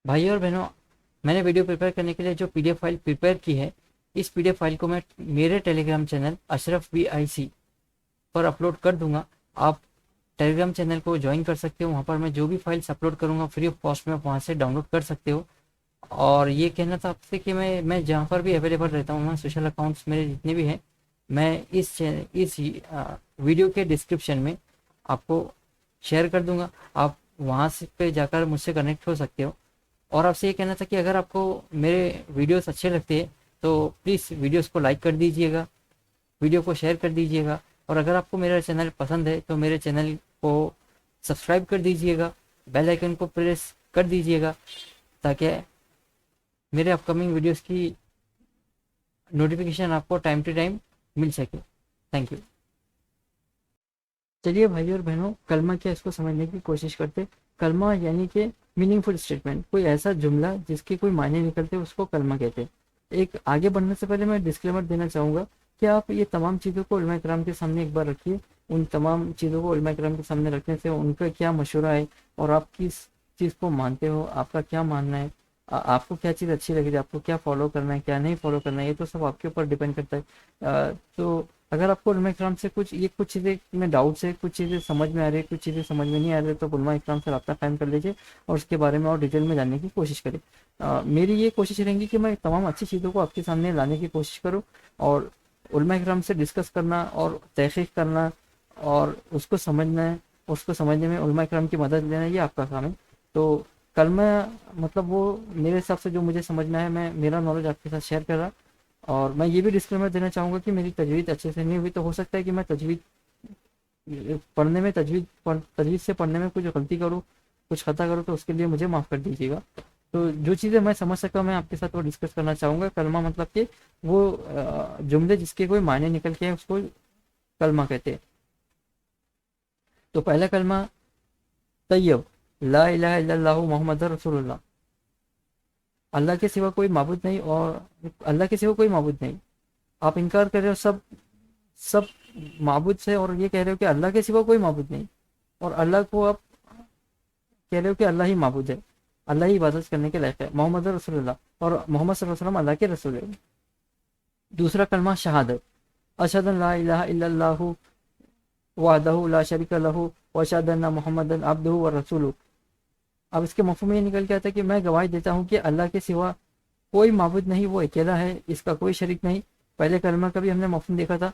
भाइयों और बहनों, मैंने वीडियो प्रिपेयर करने के लिए जो पीडीएफ फाइल प्रिपेयर की है, इस पीडीएफ फाइल को मैं मेरे टेलीग्राम चैनल अशरफ BIC पर अपलोड कर दूंगा। आप टेलीग्राम चैनल को ज्वाइन कर सकते हो। वहाँ पर मैं जो भी फाइल्स अपलोड करूँगा फ्री ऑफ कॉस्ट में, वहाँ से डाउनलोड कर सकते हो। और ये कहना था आपसे कि मैं जहाँ पर भी अवेलेबल रहता हूँ, वहाँ सोशल अकाउंट्स मेरे जितने भी हैं, मैं इस वीडियो के डिस्क्रिप्शन में आपको शेयर कर दूंगा। आप वहाँ से पे जाकर मुझसे कनेक्ट हो सकते हो। और आपसे ये कहना था कि अगर आपको मेरे वीडियोस अच्छे लगते हैं तो प्लीज़ वीडियोस को लाइक कर दीजिएगा, वीडियो को शेयर कर दीजिएगा। और अगर आपको मेरा चैनल पसंद है तो मेरे चैनल को सब्सक्राइब कर दीजिएगा, बेल आइकन को प्रेस कर दीजिएगा, ताकि मेरे अपकमिंग वीडियोस की नोटिफिकेशन आपको टाइम टू टाइम मिल सके। Thank you. चलिए भाइयों और बहनों, कलमा क्या, इसको समझने की कोशिश करते। कलमा यानी कि मीनिंगफुल स्टेटमेंट, कोई ऐसा जुमला जिसके कोई मायने निकलते उसको कलमा कहते हैं। एक आगे बढ़ने से पहले मैं डिस्क्लेमर देना चाहूँगा कि आप ये तमाम चीज़ों को उलमा इकराम के सामने एक बार रखिए। उन तमाम चीज़ों को उलमा इकराम के सामने रखने से उनका क्या मशवरा है और आप किस चीज़ को मानते हो, आपका क्या मानना है, आपको क्या चीज़ अच्छी लग रही है, आपको क्या फॉलो करना है, क्या नहीं फॉलो करना है, ये तो सब आपके ऊपर डिपेंड करता है। तो अगर आपको उलमा इकराम से कुछ चीज़ें में डाउट्स है, कुछ चीज़ें समझ में आ रही है, कुछ चीज़ें समझ में नहीं आ रही, तो उलमा इकराम से रब्ता कायम कर लीजिए और उसके बारे में और डिटेल में जानने की कोशिश करें। मेरी ये कोशिश रहेगी कि मैं तमाम अच्छी चीज़ों को आपके सामने लाने की कोशिश करूँ, और उलमा इकराम से डिस्कस करना और तहक़ीक़ करना और उसको समझना है, उसको समझने में उलमा इकराम की मदद लेना, ये आपका काम है। तो कलमा मतलब वो मेरे हिसाब से जो मुझे समझ में आया, मैं मेरा नॉलेज आपके साथ शेयर कर रहा। और मैं ये भी डिस्क्लेमर देना चाहूँगा कि मेरी तजवीज़ अच्छे से नहीं हुई, तो हो सकता है कि मैं तजवीज़ से पढ़ने में कुछ गलती करूँ, कुछ खता करूँ, तो उसके लिए मुझे माफ़ कर दीजिएगा। तो जो चीज़ें मैं समझ सका मैं आपके साथ वो डिस्कस करना चाहूँगा। कलमा मतलब कि वो जुमले जिसके कोई मायने निकल के हैं उसको कलमा कहते हैं। तो पहला कलमा तैयब, ला इलाहा इल्लल्लाहु मोहम्मद रसूलुल्लाह। अल्लाह के सिवा कोई माबूद नहीं, और अल्लाह के सिवा कोई माबूद नहीं। आप इनकार कर रहे हो सब सब माबूद से, और ये कह रहे हो कि अल्लाह के सिवा कोई माबूद नहीं, और अल्लाह को आप कह रहे हो कि अल्लाह ही माबूद है, अल्लाह ही इबादत करने के लायक है, मोहम्मद रसूलुल्लाह, और मोहम्मद सल्लल्लाहु अलैहि वसल्लम अल्लाह के रसूल है। दूसरा कलमा शहादत, अशहदु अन ला इलाहा इल्लल्लाहु वहदहु ला शरीका लहू व अशहदु अन्ना मुहम्मदन अब्दुहु व रसूलुहु। अब इसके मफ़हूम ये निकल के आता है कि मैं गवाही देता हूँ कि अल्लाह के सिवा कोई माबूद नहीं, वो अकेला है, इसका कोई शरीक नहीं। पहले कलमा का भी हमने मफ़हूम देखा था,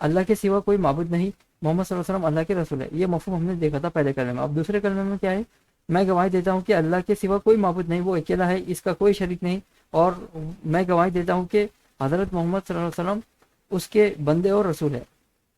अल्लाह के सिवा कोई माबूद नहीं, मोहम्मद सल्लल्लाहु अलैहि वसल्लम अल्लाह के रसूल है, ये मफ़हूम हमने देखा था पहले कलमे में। अब दूसरे कलमे में क्या है, मैं गवाही देता हूँ कि अल्लाह के सिवा कोई माबूद नहीं, वो अकेला है, इसका कोई शरीक नहीं, और मैं गवाही देता हूँ कि हज़रत मोहम्मद सल्लल्लाहु अलैहि वसल्लम उसके बंदे और रसूल है।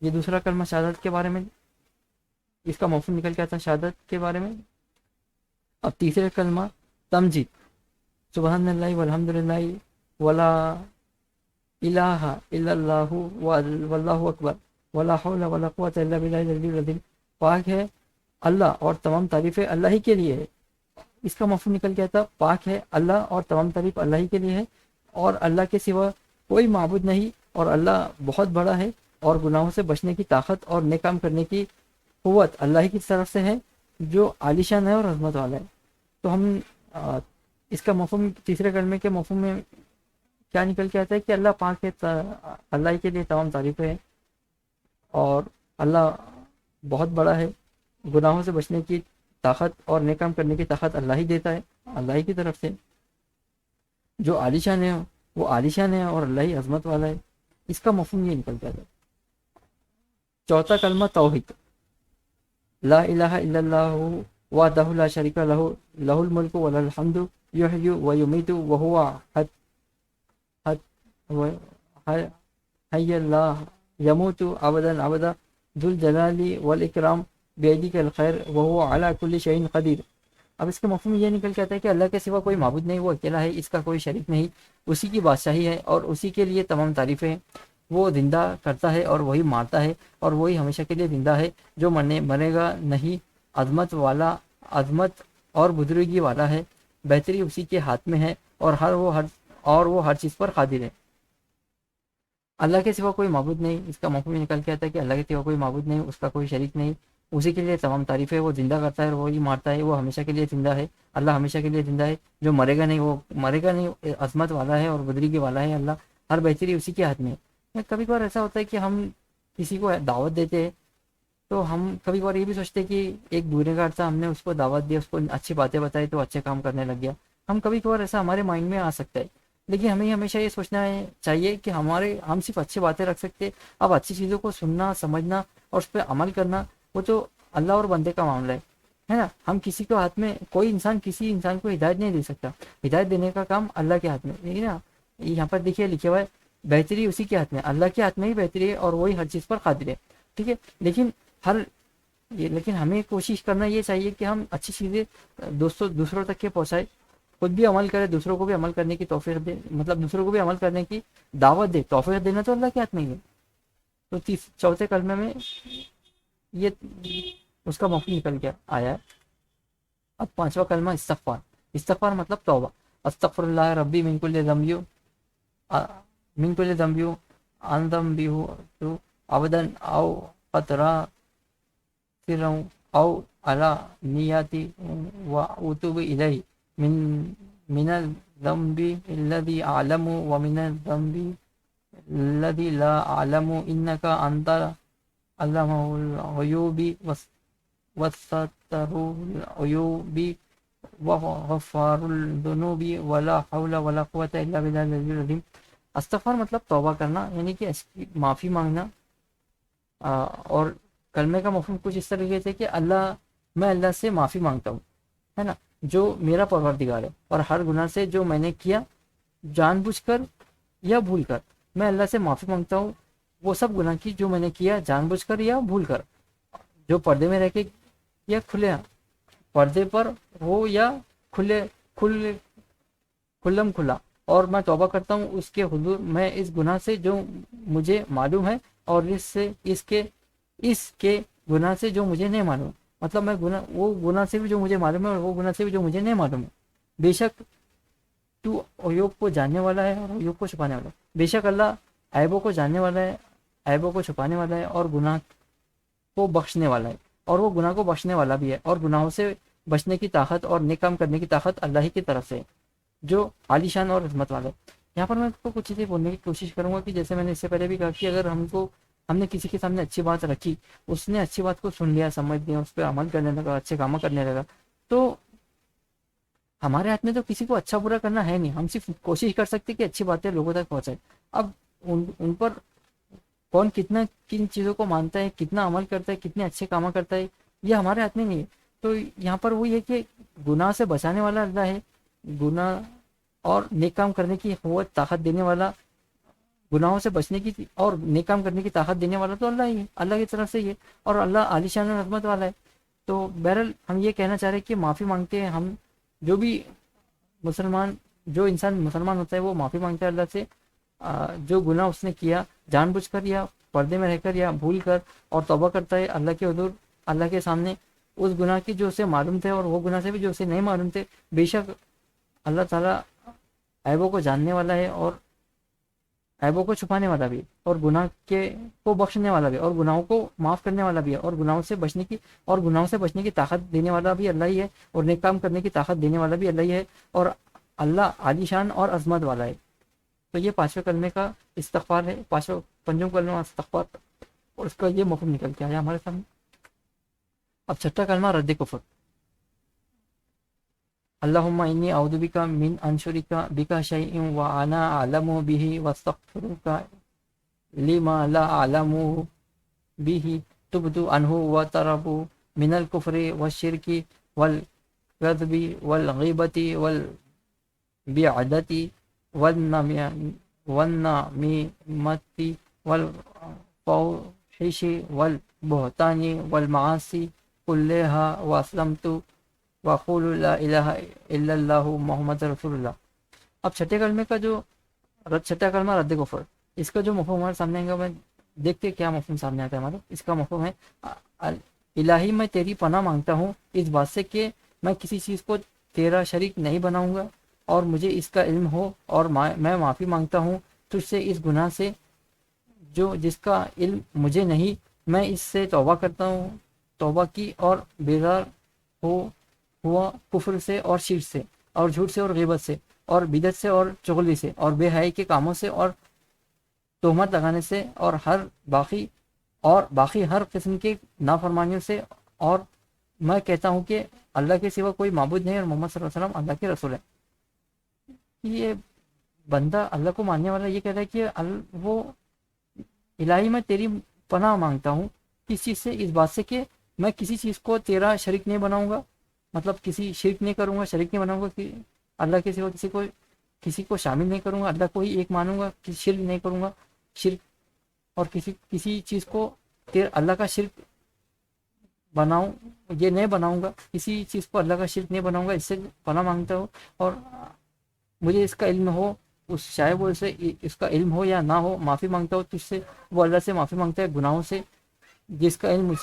ये दूसरा कलमा शहादत के बारे में, इसका मफ़हूम निकल के आता है शहादत के बारे में। अब तीसरे कलमा तमजीद, सुबहानल्लाहि वल्हम्दुलिल्लाहि वला इलाहा इल्लल्लाहु वल्लाहु अकबर वला हौला वला कुव्वता इल्ला बिल्लाहिल अलिय्यिल अज़ीम। पाक है अल्लाह और तमाम तारीफ़ें अल्लाह ही के लिए है। इसका मफ़हूम निकल के आता, पाक है अल्लाह और तमाम तारीफ़ अल्लाह ही के लिए है, और अल्लाह के सिवा कोई माबूद नहीं, और अल्लाह बहुत बड़ा है, और गुनाहों से बचने की ताकत और नेक काम करने की क़ुव्वत अल्लाह ही की तरफ से है, जो आलिशान है और अज़मत वाला है। तो हम इसका मफ़हूम तीसरे कलमे के मफ़हूम में क्या निकल के आता है कि अल्लाह पाक है, अल्लाह के लिए तमाम तारीफ़ें हैं, और अल्लाह बहुत बड़ा है, गुनाहों से बचने की ताकत और नेक काम करने की ताकत अल्लाह ही देता है, अल्लाह ही की तरफ से। जो आलिशान है वो आलिशान है, और अल्लाह ही अज़मत वाला है। इसका मफ़हूम ये निकल के आता है। चौथा कलमा तौहीद, ला इलाहा इल्लल्लाहु वहदहु ला शरीका लहू लहुल मुल्कु व लहुल हम्दु युहयी व युमीतु व हुवा हय्युन ला यमूतु अबदन अबदा जुल जलाली वल इकराम बियदिकल खैर व हुवा अला कुल्ली शैइन कदीर। अब इसका मफ़हूम ये निकल के आता है कि अल्लाह के सिवा कोई माबूद नहीं, वो अकेला है, इसका कोई शरीक नहीं, उसी की बादशाही है और उसी के लिए तमाम तारीफ़ें हैं। वो ज़िंदा करता है और वही मारता है, और वही हमेशा के लिए ज़िंदा है, जो मरेगा नहीं, अज़मत और बुजुर्गी वाला है, बेहतरी उसी के हाथ में है, और वो हर चीज़ पर कादिर है। अल्लाह के सिवा कोई माबूद नहीं, इसका मफ़हूम निकल के आता है कि अल्लाह के सिवा कोई माबूद नहीं, उसका कोई शरीक नहीं, اسی کے لیے تمام تعریفیں. وہ زندہ کرتا ہے اور وہی مارتا ہے. وہ ہمیشہ کے لیے زندہ ہے. اللہ ہمیشہ کے لیے زندہ ہے. جو مرے گا نہیں وہ مرے گا نہیں. عظمت والا ہے اور بدری والا ہے اللہ. ہر بہتری اسی کے ہاتھ میں ہے. کبھی کبھار ایسا ہوتا ہے کہ ہم کسی کو دعوت دیتے ہیں تو ہم کبھی کبھار یہ بھی سوچتے ہیں کہ ایک گنہگار تھا, ہم نے اس کو دعوت دیا, اس کو اچھی باتیں بتائی تو اچھے کام کرنے لگ گیا. ہم کبھی کبھار ایسا ہمارے مائنڈ میں آ سکتا ہے. لیکن ہمیں ہمیشہ یہ سوچنا چاہیے کہ ہم صرف اچھی باتیں رکھ سکتے. اب اچھی چیزوں کو سننا, سمجھنا اور اس پہ عمل کرنا وہ تو اللہ اور بندے کا معاملہ ہے نا. ہم کسی کو ہاتھ میں, کوئی انسان کسی انسان کو ہدایت نہیں دے سکتا. ہدایت دینے کا کام اللہ کے ہاتھ میں ہے نا. یہاں پر دیکھیے لکھے ہوا ہے بہتری اسی کے ہاتھ میں, اللہ کے ہاتھ میں ہی بہتری ہے اور وہی ہر چیز پر قادر ہے. ٹھیک ہے, لیکن ہمیں کوشش کرنا یہ چاہیے کہ ہم اچھی چیزیں دوسروں تک کے پہنچائے, خود بھی عمل کرے, دوسروں کو بھی عمل کرنے کی توفیق دے, مطلب دوسروں کو بھی عمل کرنے کی دعوت دے. توفیق دینا تو اللہ کے ہاتھ میں ہی ہے. تو چوتھے کلمے میں یہ اس کا مفہوم نکل کے آیا ہے. اب پانچواں کلمہ استغفار. استغفار مطلب توبہ. استغفر اللہ ربی من کل ذنب عن ذنبی تو ابدا او قطرا سرا او علی نیاتی و اتوب الیہ من الذنب الذي اعلم ومن الذنب الذي لا اعلم انك انت علام الغیوب وستر العیوب وغفار الذنوب ولا حول ولا قوة الا باللہ العلی العظیم. استغفار مطلب توبہ کرنا, یعنی کہ معافی مانگنا. اور کلمے کا مفہوم کچھ اس طریقے سے کہ میں اللہ سے معافی مانگتا ہوں, ہے نا, جو میرا پروردگار ہے, اور ہر گناہ سے جو میں نے کیا جان بوجھ کر یا بھول کر, میں اللہ سے معافی مانگتا ہوں. وہ سب گناہ کی جو میں نے کیا جان بوجھ کر یا بھول کر, جو پردے میں رہ کے یا کھلے پردے پر ہو یا کھلم کھلا, اور میں توبہ کرتا ہوں اس کے حضور میں اس گناہ سے جو مجھے معلوم ہے اور اس کے گناہ سے جو مجھے نہیں معلوم. مطلب میں وہ گناہ سے بھی جو مجھے معلوم ہے اور وہ گناہ سے بھی جو مجھے نہیں معلوم ہے. بے شک تو عیوب کو جاننے والا ہے اور عیوب کو چھپانے والا ہے. بے شک اللہ عیبوں کو جاننے والا ہے, عیبوں کو چھپانے والا ہے, اور گناہ کو بخشنے والا ہے, اور وہ گناہ کو بخشنے والا بھی ہے. اور گناہوں سے بچنے کی طاقت اور نیک کام کرنے کی طاقت اللہ ہی کی طرف سے, جو عالی شان اور عظمت والا ہے. یہاں پر میں آپ کو کچھ چیزیں بولنے کی کوشش کروں گا کہ جیسے میں نے اس سے پہلے بھی کہا کہ اگر ہم نے کسی کے سامنے اچھی بات رکھی, اس نے اچھی بات کو سن لیا, سمجھ لیا, اس پہ عمل کرنے لگا, اچھے کام کرنے لگا, تو ہمارے ہاتھ میں تو کسی کو اچھا برا کرنا ہے نہیں. ہم صرف کوشش کر سکتے کہ اچھی باتیں لوگوں تک پہنچائے. اب ان پر کون کتنا کن چیزوں کو مانتا ہے, کتنا عمل کرتا ہے, کتنے اچھے کام کرتا ہے, یہ ہمارے ہاتھ میں نہیں ہے. تو یہاں پر وہی ہے کہ گناہ سے بچانے والا اللہ ہے, گناہ اور نیک کام کرنے کی قوت طاقت دینے والا, گناہوں سے بچنے کی اور نیک کام کرنے کی طاقت دینے والا تو اللہ ہی ہے, اللہ کی طرف سے ہی ہے, اور اللہ عالی شان و عظمت والا ہے. تو بہرحال ہم یہ کہنا چاہ رہے ہیں کہ معافی مانگتے ہیں ہم, جو بھی جو انسان مسلمان ہوتا ہے وہ معافی مانگتا ہے اللہ سے, جو گناہ اس نے کیا جان بوجھ کر یا پردے میں رہ کر یا بھول کر, اور توبہ کرتا ہے اللہ کے حضور, اللہ کے سامنے, اس گناہ کی جو اسے معلوم تھے اور وہ گناہ سے بھی جو اسے نہیں معلوم تھے. بے شک اللہ تعالیٰ عیبوں کو جاننے والا ہے اور عیبوں کو چھپانے والا بھی, اور گناہ کو بخشنے والا بھی, اور گناہوں کو معاف کرنے والا بھی ہے, اور گناہوں سے بچنے کی طاقت دینے والا بھی اللہ ہی ہے, اور نیک کام کرنے کی طاقت دینے والا بھی اللہ ہی ہے, اور اللہ عالی شان اور عظمت والا ہے. تو یہ پانچویں کلمے کا استغفار ہے, پنجم کلمہ استغفار, اور اس کا یہ مفہوم نکل کے آیا ہمارے سامنے. اب چھٹا کلمہ رد کفر. اللہم انی اعوذ بک من ان اشرک بک شیئا وانا اعلم به واستغفرک لما لا اعلم به تبت عنہ وترب من الکفر والشرک والکذب والغیبۃ والبعدۃ والنمیمۃ والفحش والبہتان والمعاصی کلها واسلمت وقول لا الہ الا اللہ محمد رسول اللہ. اب چھٹے کلمے کا چھٹا کلمہ رد کفر, اس کا جو مفہوم ہمارے سامنے آئے گا, میں دیکھتے کیا مفہوم سامنے آتا ہے ہمارا. اس کا مفہوم ہے الہی میں تیری پناہ مانگتا ہوں اس بات سے کہ میں کسی چیز کو تیرا شریک نہیں بناؤں گا, اور مجھے اس کا علم ہو, اور میں معافی مانگتا ہوں تجھ سے اس گناہ سے جس کا علم مجھے نہیں. میں اس سے توبہ کرتا ہوں तौबा की और बेदार हो हुआ कुफ्र से और शिर्क से और झूठ से और ग़ीबत से और बिदत से और चुगली से और बेहयाई के कामों से और तोहमत लगाने से और बाकी हर किस्म की नाफरमानियों से। और मैं कहता हूँ कि अल्लाह के सिवा कोई माबूद नहीं और मोहम्मद सल्लल्लाहु अलैहि वसल्लम अल्लाह के रसूल है। ये बंदा अल्लाह को मानने वाला ये कहता है कि वो इलाही मैं तेरी पनाह मांगता हूँ किस चीज़ से, इस बात से कि मैं किसी चीज़ को तेरा शरीक नहीं बनाऊंगा, मतलब किसी शिरक नहीं करूंगा, शरीक नहीं बनाऊंगा कि अल्लाह के सिवा किसी को शामिल नहीं करूंगा, अल्लाह को ही एक मानूंगा, किसी शिरक नहीं करूंगा, शिरक और किसी चीज़ को अल्लाह का शिरक बनाऊं ये नहीं बनाऊंगा, किसी चीज़ को अल्लाह का शिरक नहीं बनाऊंगा, इससे पनाह मांगता हूँ। और मुझे इसका इल्म हो, उस चाहे वो इसे इसका इल्म हो या ना हो, माफ़ी मांगता हो तुझसे, वो अल्लाह से माफ़ी मांगता है गुनाहों से जिसका इल्म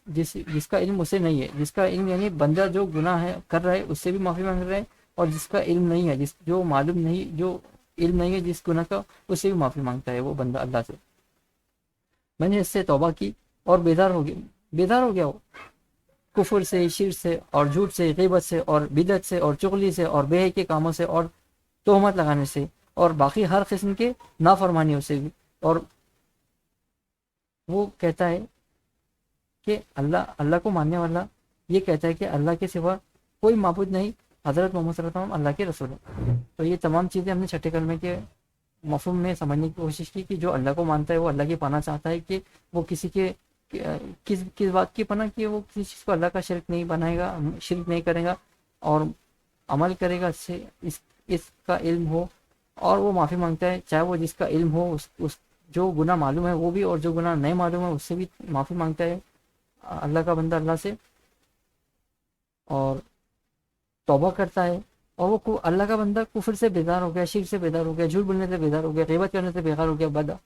जिसका इल्म उसे नहीं है, जिसका इल्म यानी बंदा जो गुनाह है कर रहा है उससे भी माफ़ी मांग रहा है, और जिसका इल्म नहीं है, जो मालूम नहीं, जो इल्म नहीं है जिस गुनाह का, उससे भी माफ़ी मांगता है वो बंदा अल्लाह से। मैंने इससे तौबा की और बेदार हो गया वो कुफर से, शिर से और झूठ से, ग़ीबत से और बिदत से और चुगली से और बेहयाई के कामों से और तोहमत लगाने से और बाकी हर किस्म के नाफरमानियों से भी। और वो कहता है कि अल्लाह को मानने वाला ये कहता है कि अल्लाह के सिवा कोई माबूद नहीं, हज़रत मोहम्मद सल्लल्लाहु अलैहि वसल्लम अल्लाह के रसूल है। तो ये तमाम चीज़ें हमने छठे कलमे के मफ़हूम में समझने की कोशिश की कि जो अल्लाह को मानता है वो अल्लाह की पनाह चाहता है कि वो किसी के किस बात की पनाह कि वो किसी चीज़ को अल्लाह का शिरक नहीं बनाएगा, शिरक नहीं करेगा और अमल करेगा, इससे इसका इल्म हो। और वो माफ़ी मांगता है चाहे वो जिसका इल्म हो, उस जो गुनाह मालूम है वो भी, और जो गुनाह नहीं मालूम है उससे भी माफ़ी मांगता है अल्लाह का बंदा अल्लाह से, और तौबा करता है। और वो अल्लाह का बंदा कुफर से बेदार हो गया, शिर्क से बेदार हो गया, झूठ बोलने से बेदार हो गया, ग़ीबत करने से बेकार हो गया, बदा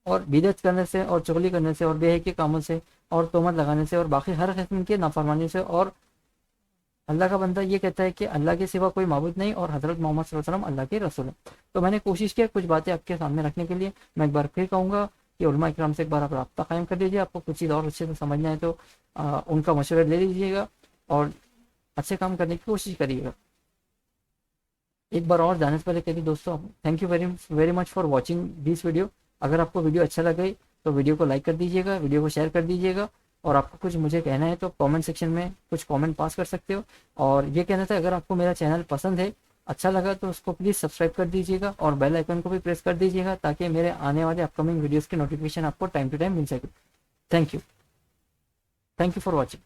और बिदअत करने से और चुगली करने से और बेहयाई के कामों से और तोहमत लगाने से और बाकी हर किस्म के नाफरमानी से। और अल्लाह का बंदा ये कहता है कि अल्लाह के सिवा कोई माबूद नहीं और हज़रत मोहम्मद सल्लल्लाहु अलैहि वसल्लम अल्लाह के रसूल है। तो मैंने कोशिश किया कुछ बातें आपके सामने रखने के लिए। मैं एक बार फिर कहूँगा कि उलमा इकराम से एक बार आप रब्ता कायम कर लीजिए। आपको कुछ चीज़ और अच्छे से समझना है तो उनका मशवरा ले लीजिएगा और अच्छे काम करने की कोशिश करिएगा। एक बार और जाने से पहले कहिए दोस्तों, thank you very much for watching this video. अगर आपको वीडियो अच्छा लगे तो वीडियो को लाइक कर दीजिएगा, वीडियो को शेयर कर दीजिएगा, और आपको कुछ मुझे कहना है तो कमेंट सेक्शन में कुछ कमेंट पास कर सकते हो। और ये कहना था, अगर आपको मेरा चैनल पसंद है, अच्छा लगा तो उसको प्लीज़ सब्सक्राइब कर दीजिएगा और बेल आइकन को भी प्रेस कर दीजिएगा ताकि मेरे आने वाले अपकमिंग वीडियोज़ की नोटिफिकेशन आपको टाइम टू टाइम मिल सके। Thank you for watching.